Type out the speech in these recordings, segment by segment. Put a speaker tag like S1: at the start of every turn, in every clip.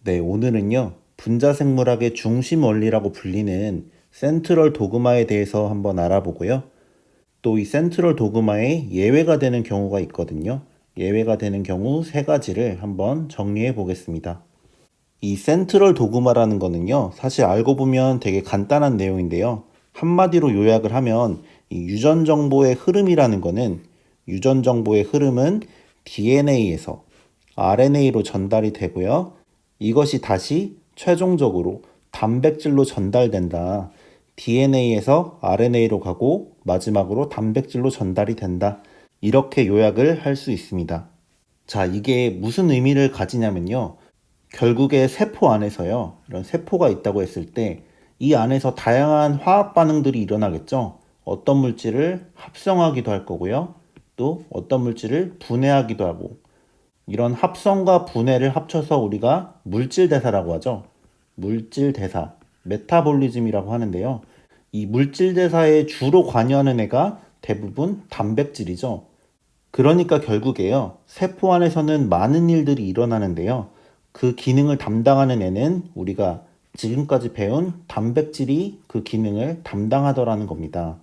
S1: 네, 오늘은요, 분자생물학의 중심 원리라고 불리는 센트럴 도그마에 대해서 한번 알아보고요. 또 이 센트럴 도그마에 예외가 되는 경우가 있거든요. 예외가 되는 경우 세 가지를 한번 정리해 보겠습니다. 이 센트럴 도그마라는 거는요, 사실 알고 보면 되게 간단한 내용인데요. 한마디로 요약을 하면 이 유전 정보의 흐름이라는 거는 유전 정보의 흐름은 DNA에서 RNA로 전달이 되고요. 이것이 다시 최종적으로 단백질로 전달된다. DNA에서 RNA로 가고 마지막으로 단백질로 전달이 된다. 이렇게 요약을 할 수 있습니다. 자, 이게 무슨 의미를 가지냐면요. 결국에 세포 안에서요. 이런 세포가 있다고 했을 때 이 안에서 다양한 화학 반응들이 일어나겠죠. 어떤 물질을 합성하기도 할 거고요. 또 어떤 물질을 분해하기도 하고 이런 합성과 분해를 합쳐서 우리가 물질 대사라고 하죠. 물질 대사, 메타볼리즘이라고 하는데요. 이 물질 대사에 주로 관여하는 애가 대부분 단백질이죠. 그러니까 결국에요. 세포 안에서는 많은 일들이 일어나는데요. 그 기능을 담당하는 애는 우리가 지금까지 배운 단백질이 그 기능을 담당하더라는 겁니다.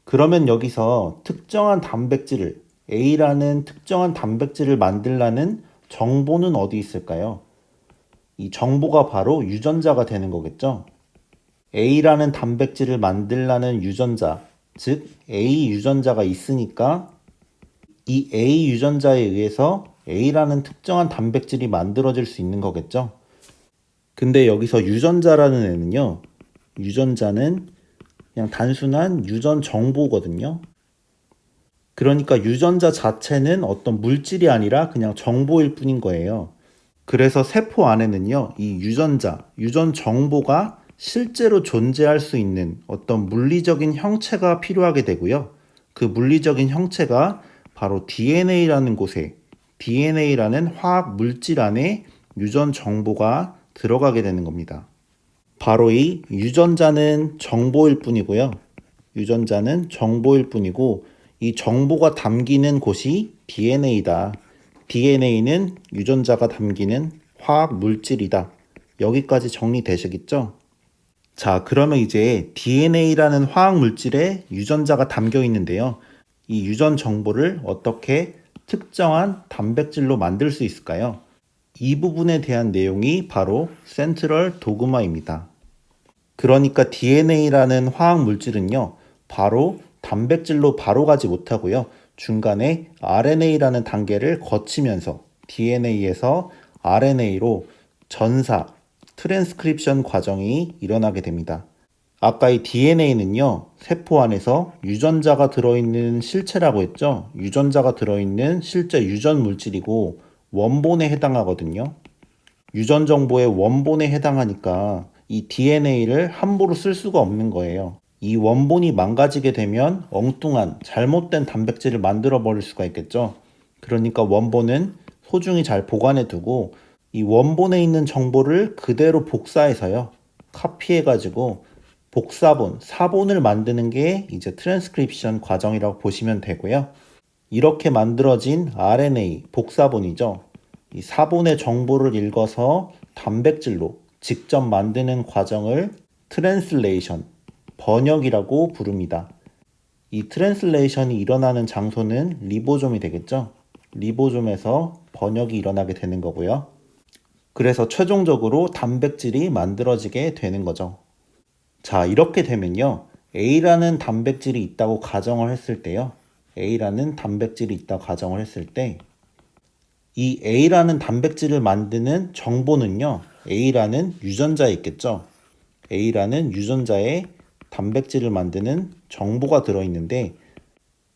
S1: 그러면 여기서 특정한 단백질을 A라는 특정한 단백질을 만들라는 정보는 어디 있을까요? 이 정보가 바로 유전자가 되는 거겠죠. A라는 단백질을 만들라는 유전자, 즉 A 유전자가 있으니까 이 A 유전자에 의해서 A라는 특정한 단백질이 만들어질 수 있는 거겠죠. 근데 여기서 유전자라는 애는요. 유전자는 그냥 단순한 유전 정보거든요. 그러니까 유전자 자체는 어떤 물질이 아니라 그냥 정보일 뿐인 거예요. 그래서 세포 안에는요, 이 유전자, 유전 정보가 실제로 존재할 수 있는 어떤 물리적인 형체가 필요하게 되고요. 그 물리적인 형체가 바로 DNA라는 곳에, DNA라는 화학 물질 안에 유전 정보가 들어가게 되는 겁니다. 바로 이 유전자는 정보일 뿐이고요. 유전자는 정보일 뿐이고 이 정보가 담기는 곳이 DNA다. DNA는 유전자가 담기는 화학 물질이다. 여기까지 정리되시겠죠? 자, 그러면 이제 DNA라는 화학 물질에 유전자가 담겨 있는데요. 이 유전 정보를 어떻게 특정한 단백질로 만들 수 있을까요? 이 부분에 대한 내용이 바로 센트럴 도그마입니다. 그러니까 DNA라는 화학 물질은요, 바로 단백질로 바로 가지 못하고요, 중간에 RNA라는 단계를 거치면서 DNA에서 RNA로 전사, 트랜스크립션 과정이 일어나게 됩니다. 아까 이 DNA는요, 세포 안에서 유전자가 들어있는 실체라고 했죠? 유전자가 들어있는 실제 유전 물질이고 원본에 해당하거든요. 유전 정보의 원본에 해당하니까 이 DNA를 함부로 쓸 수가 없는 거예요. 이 원본이 망가지게 되면 엉뚱한 잘못된 단백질을 만들어 버릴 수가 있겠죠. 그러니까 원본은 소중히 잘 보관해 두고 이 원본에 있는 정보를 그대로 복사해서요. 카피해 가지고 복사본, 사본을 만드는 게 이제 트랜스크립션 과정이라고 보시면 되고요. 이렇게 만들어진 RNA, 복사본이죠. 이 사본의 정보를 읽어서 단백질로 직접 만드는 과정을 트랜슬레이션, 번역이라고 부릅니다. 이 트랜슬레이션이 일어나는 장소는 리보솜이 되겠죠. 리보솜에서 번역이 일어나게 되는 거고요. 그래서 최종적으로 단백질이 만들어지게 되는 거죠. 자, 이렇게 되면요. A라는 단백질이 있다고 가정을 했을 때요. A라는 단백질이 있다고 가정을 했을 때 이 A라는 단백질을 만드는 정보는요. A라는 유전자에 있겠죠. A라는 유전자에 단백질을 만드는 정보가 들어있는데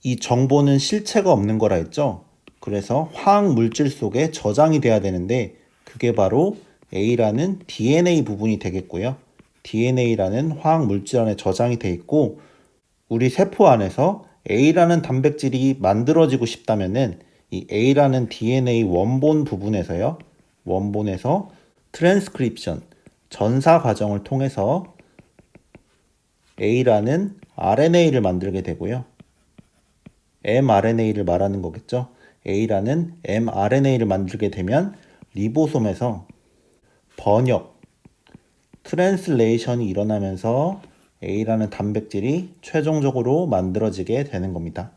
S1: 이 정보는 실체가 없는 거라 했죠. 그래서 화학 물질 속에 저장이 돼야 되는데 그게 바로 A라는 DNA 부분이 되겠고요. DNA라는 화학 물질 안에 저장이 돼 있고 우리 세포 안에서 A라는 단백질이 만들어지고 싶다면은 이 A라는 DNA 원본 부분에서요. 원본에서 트랜스크립션, 전사 과정을 통해서 A라는 RNA를 만들게 되고요. mRNA를 말하는 거겠죠. A라는 mRNA를 만들게 되면 리보솜에서 번역, 트랜슬레이션이 일어나면서 A라는 단백질이 최종적으로 만들어지게 되는 겁니다.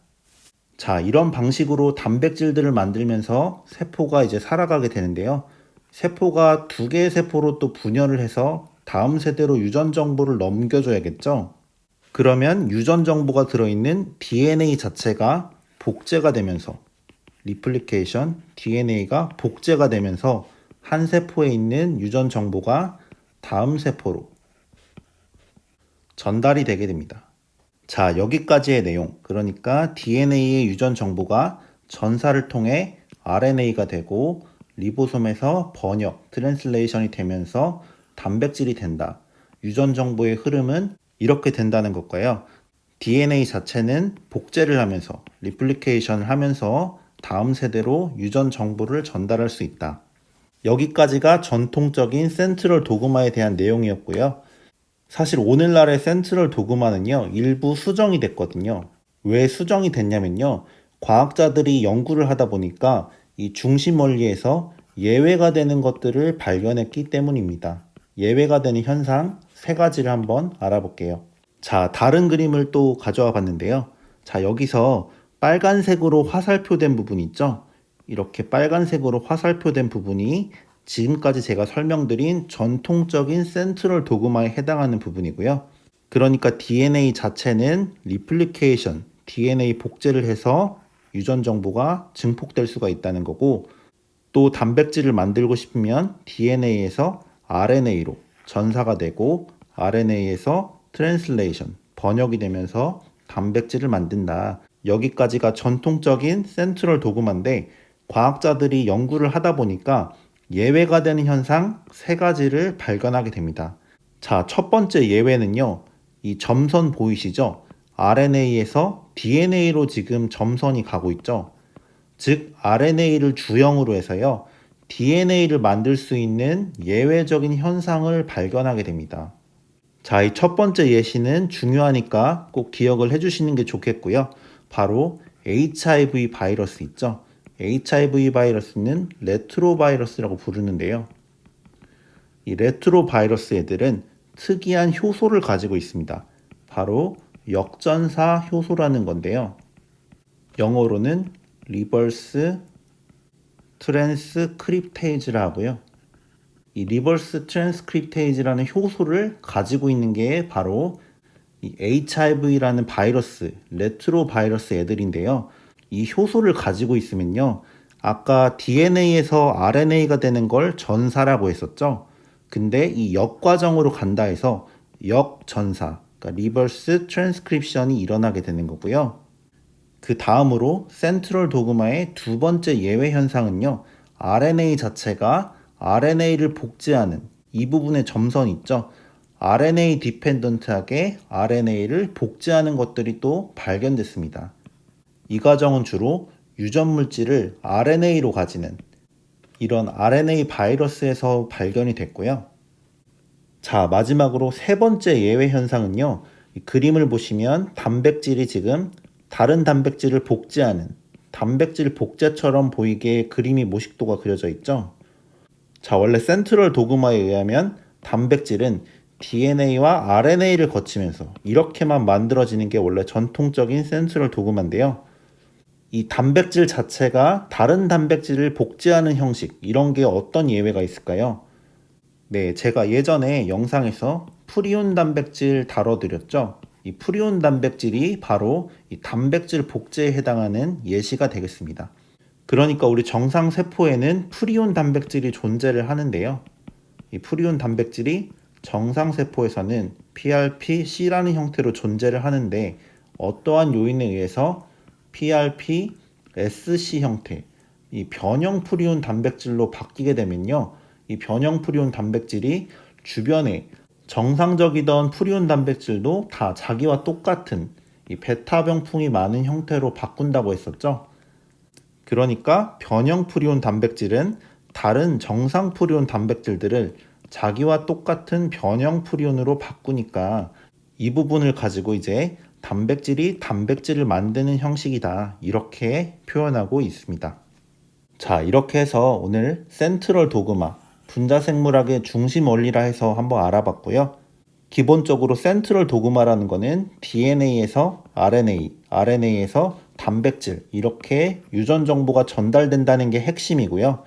S1: 자, 이런 방식으로 단백질들을 만들면서 세포가 이제 살아가게 되는데요. 세포가 두 개의 세포로 또 분열을 해서 다음 세대로 유전 정보를 넘겨줘야겠죠. 그러면 유전 정보가 들어있는 DNA 자체가 복제가 되면서 리플리케이션, DNA가 복제가 되면서 한 세포에 있는 유전 정보가 다음 세포로 전달이 되게 됩니다. 자, 여기까지의 내용, 그러니까 DNA의 유전 정보가 전사를 통해 RNA가 되고 리보솜에서 번역, 트랜슬레이션이 되면서 단백질이 된다. 유전 정보의 흐름은 이렇게 된다는 것과요. DNA 자체는 복제를 하면서 리플리케이션을 하면서 다음 세대로 유전 정보를 전달할 수 있다. 여기까지가 전통적인 센트럴 도그마에 대한 내용이었고요. 사실 오늘날의 센트럴 도그마는요, 일부 수정이 됐거든요. 왜 수정이 됐냐면요, 과학자들이 연구를 하다 보니까 이 중심 원리에서 예외가 되는 것들을 발견했기 때문입니다. 예외가 되는 현상 세 가지를 한번 알아볼게요. 자, 다른 그림을 또 가져와 봤는데요. 자, 여기서 빨간색으로 화살표된 부분 있죠? 이렇게 빨간색으로 화살표된 부분이 지금까지 제가 설명드린 전통적인 센트럴 도그마에 해당하는 부분이고요. 그러니까 DNA 자체는 리플리케이션, DNA 복제를 해서 유전 정보가 증폭될 수가 있다는 거고, 또 단백질을 만들고 싶으면 DNA에서 RNA로 전사가 되고 RNA에서 트랜슬레이션, 번역이 되면서 단백질을 만든다. 여기까지가 전통적인 센트럴 도그마인데, 과학자들이 연구를 하다 보니까 예외가 되는 현상 세 가지를 발견하게 됩니다. 자, 첫 번째 예외는요, 이 점선 보이시죠? RNA에서 DNA로 지금 점선이 가고 있죠. 즉, RNA를 주형으로 해서요, DNA를 만들 수 있는 예외적인 현상을 발견하게 됩니다. 자, 이 첫 번째 예시는 중요하니까 꼭 기억을 해주시는 게 좋겠고요. 바로 HIV 바이러스 있죠? HIV 바이러스는 레트로바이러스라고 부르는데요. 이 레트로바이러스 애들은 특이한 효소를 가지고 있습니다. 바로 역전사 효소라는 건데요. 영어로는 리버스 트랜스크립테이즈라 하고요. 이 리버스 트랜스크립테이즈라는 효소를 가지고 있는 게 바로 이 HIV라는 바이러스, 레트로 바이러스 애들인데요. 이 효소를 가지고 있으면요, 아까 DNA에서 RNA가 되는 걸 전사라고 했었죠. 근데 이 역과정으로 간다 해서 역전사, 그러니까 리버스 트랜스크립션이 일어나게 되는 거고요. 그 다음으로 센트럴 도그마의 두 번째 예외 현상은요, RNA 자체가 RNA를 복제하는 이 부분의 점선 있죠. RNA 디펜던트하게 RNA를 복제하는 것들이 또 발견됐습니다. 이 과정은 주로 유전 물질을 RNA로 가지는 이런 RNA 바이러스에서 발견이 됐고요. 자, 마지막으로 세 번째 예외 현상은요, 이 그림을 보시면 단백질이 지금 다른 단백질을 복제하는 단백질 복제처럼 보이게 그림이 모식도가 그려져 있죠. 자, 원래 센트럴 도그마에 의하면 단백질은 DNA와 RNA를 거치면서 이렇게만 만들어지는 게 원래 전통적인 센트럴 도그마인데요. 이 단백질 자체가 다른 단백질을 복제하는 형식, 이런 게 어떤 예외가 있을까요? 네, 제가 예전에 영상에서 프리온 단백질 다뤄드렸죠. 이 프리온 단백질이 바로 이 단백질 복제에 해당하는 예시가 되겠습니다. 그러니까 우리 정상 세포에는 프리온 단백질이 존재를 하는데요. 이 프리온 단백질이 정상 세포에서는 PRP-C라는 형태로 존재를 하는데, 어떠한 요인에 의해서 PRP-SC 형태, 이 변형 프리온 단백질로 바뀌게 되면요, 이 변형 프리온 단백질이 주변에 정상적이던 프리온 단백질도 다 자기와 똑같은 이 베타 병풍이 많은 형태로 바꾼다고 했었죠. 그러니까 변형 프리온 단백질은 다른 정상 프리온 단백질들을 자기와 똑같은 변형 프리온으로 바꾸니까 이 부분을 가지고 이제 단백질이 단백질을 만드는 형식이다, 이렇게 표현하고 있습니다. 자, 이렇게 해서 오늘 센트럴 도그마, 분자생물학의 중심 원리라 해서 한번 알아봤고요. 기본적으로 센트럴 도그마라는 거는 DNA에서 RNA, RNA에서 단백질 이렇게 유전 정보가 전달된다는 게 핵심이고요.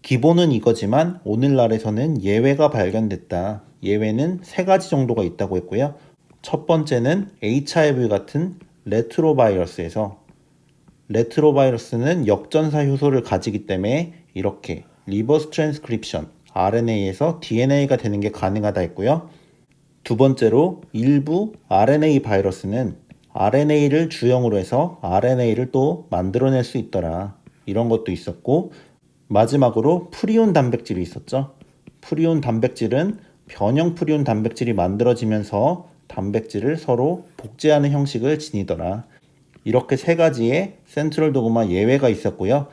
S1: 기본은 이거지만 오늘날에서는 예외가 발견됐다. 예외는 3가지 정도가 있다고 했고요. 첫 번째는 HIV 같은 레트로바이러스에서 레트로바이러스는 역전사 효소를 가지기 때문에 이렇게 리버스 트랜스크립션 RNA에서 DNA가 되는 게 가능하다 했고요. 두 번째로 일부 RNA 바이러스는 RNA를 주형으로 해서 RNA를 또 만들어낼 수 있더라. 이런 것도 있었고 마지막으로 프리온 단백질이 있었죠. 프리온 단백질은 변형 프리온 단백질이 만들어지면서 단백질을 서로 복제하는 형식을 지니더라. 이렇게 3가지의 센트럴 도그마 예외가 있었고요.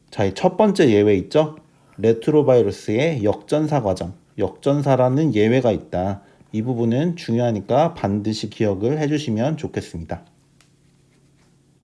S1: 자, 이 첫 번째 예외 있죠? 레트로바이러스의 역전사 과정. 역전사라는 예외가 있다. 이 부분은 중요하니까 반드시 기억을 해주시면 좋겠습니다.